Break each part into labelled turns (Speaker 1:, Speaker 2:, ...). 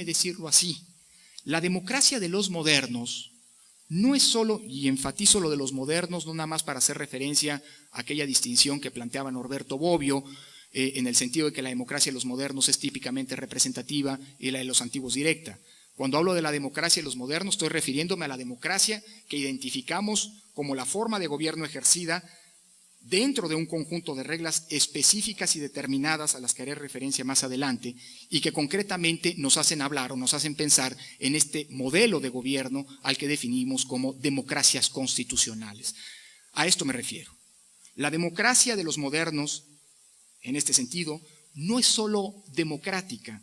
Speaker 1: decirlo así, la democracia de los modernos no es solo, y enfatizo lo de los modernos, no nada más para hacer referencia a aquella distinción que planteaba Norberto Bobbio, en el sentido de que la democracia de los modernos es típicamente representativa y la de los antiguos directa. Cuando hablo de la democracia de los modernos, estoy refiriéndome a la democracia que identificamos como la forma de gobierno ejercida dentro de un conjunto de reglas específicas y determinadas a las que haré referencia más adelante y que concretamente nos hacen hablar o nos hacen pensar en este modelo de gobierno al que definimos como democracias constitucionales. A esto me refiero. La democracia de los modernos, en este sentido, no es solo democrática,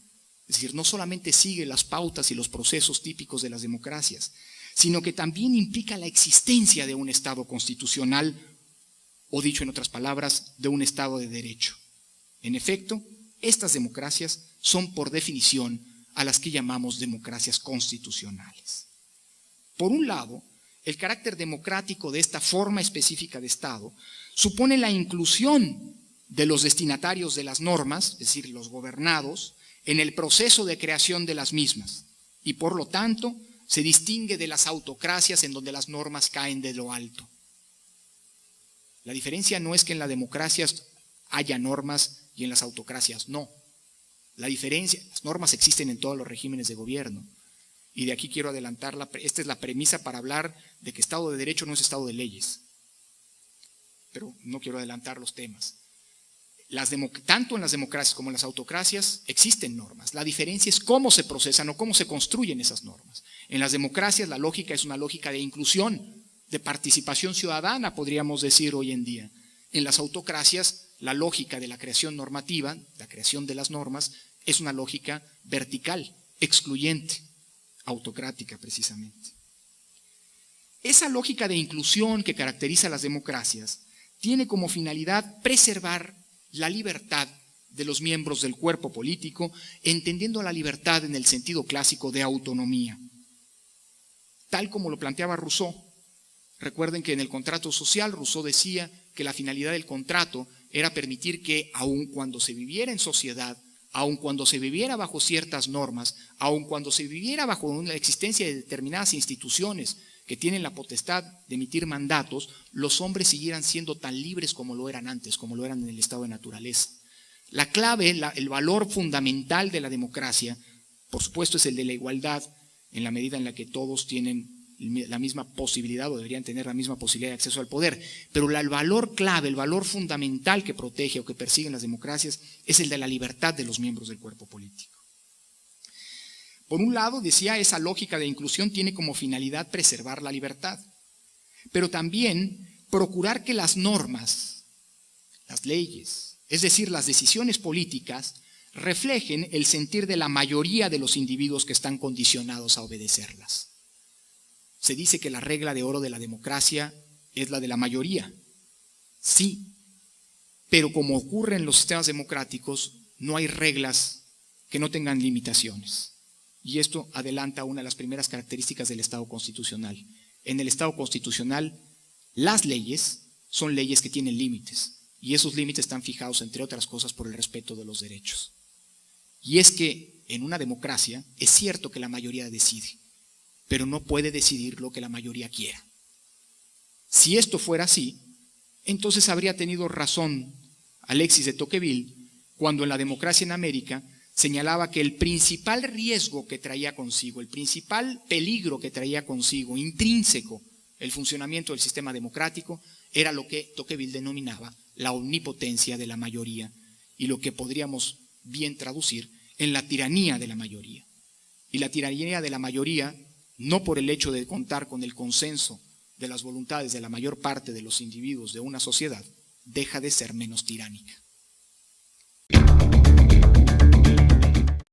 Speaker 1: es decir, no solamente sigue las pautas y los procesos típicos de las democracias, sino que también implica la existencia de un Estado constitucional, o dicho en otras palabras, de un Estado de derecho. En efecto, estas democracias son por definición a las que llamamos democracias constitucionales. Por un lado, el carácter democrático de esta forma específica de Estado supone la inclusión de los destinatarios de las normas, es decir, los gobernados, en el proceso de creación de las mismas, y por lo tanto se distingue de las autocracias en donde las normas caen de lo alto. La diferencia no es que en las democracias haya normas y en las autocracias no. La diferencia, las normas existen en todos los regímenes de gobierno, y de aquí quiero adelantar, esta es la premisa para hablar de que Estado de Derecho no es Estado de leyes, pero no quiero adelantar los temas. Tanto en las democracias como en las autocracias existen normas. La diferencia es cómo se procesan o cómo se construyen esas normas. En las democracias la lógica es una lógica de inclusión, de participación ciudadana, podríamos decir hoy en día. En las autocracias la lógica de la creación normativa, la creación de las normas, es una lógica vertical, excluyente, autocrática precisamente. Esa lógica de inclusión que caracteriza a las democracias tiene como finalidad preservar la libertad de los miembros del cuerpo político, entendiendo la libertad en el sentido clásico de autonomía. Tal como lo planteaba Rousseau. Recuerden que en el contrato social Rousseau decía que la finalidad del contrato era permitir que, aun cuando se viviera en sociedad, aun cuando se viviera bajo ciertas normas, aun cuando se viviera bajo la existencia de determinadas instituciones que tienen la potestad de emitir mandatos, los hombres siguieran siendo tan libres como lo eran antes, como lo eran en el estado de naturaleza. La clave, el valor fundamental de la democracia, por supuesto, es el de la igualdad, en la medida en la que todos tienen la misma posibilidad o deberían tener la misma posibilidad de acceso al poder. Pero el valor clave, el valor fundamental que protege o que persiguen las democracias es el de la libertad de los miembros del cuerpo político. Por un lado, decía, esa lógica de inclusión tiene como finalidad preservar la libertad, pero también procurar que las normas, las leyes, es decir, las decisiones políticas, reflejen el sentir de la mayoría de los individuos que están condicionados a obedecerlas. Se dice que la regla de oro de la democracia es la de la mayoría. Sí, pero como ocurre en los sistemas democráticos, no hay reglas que no tengan limitaciones. Y esto adelanta una de las primeras características del Estado constitucional. En el Estado constitucional, las leyes son leyes que tienen límites. Y esos límites están fijados, entre otras cosas, por el respeto de los derechos. Y es que en una democracia es cierto que la mayoría decide, pero no puede decidir lo que la mayoría quiera. Si esto fuera así, entonces habría tenido razón Alexis de Tocqueville cuando en La democracia en América señalaba que el principal riesgo que traía consigo, el principal peligro que traía consigo, intrínseco, el funcionamiento del sistema democrático, era lo que Tocqueville denominaba la omnipotencia de la mayoría y lo que podríamos bien traducir en la tiranía de la mayoría. Y la tiranía de la mayoría, no por el hecho de contar con el consenso de las voluntades de la mayor parte de los individuos de una sociedad, deja de ser menos tiránica.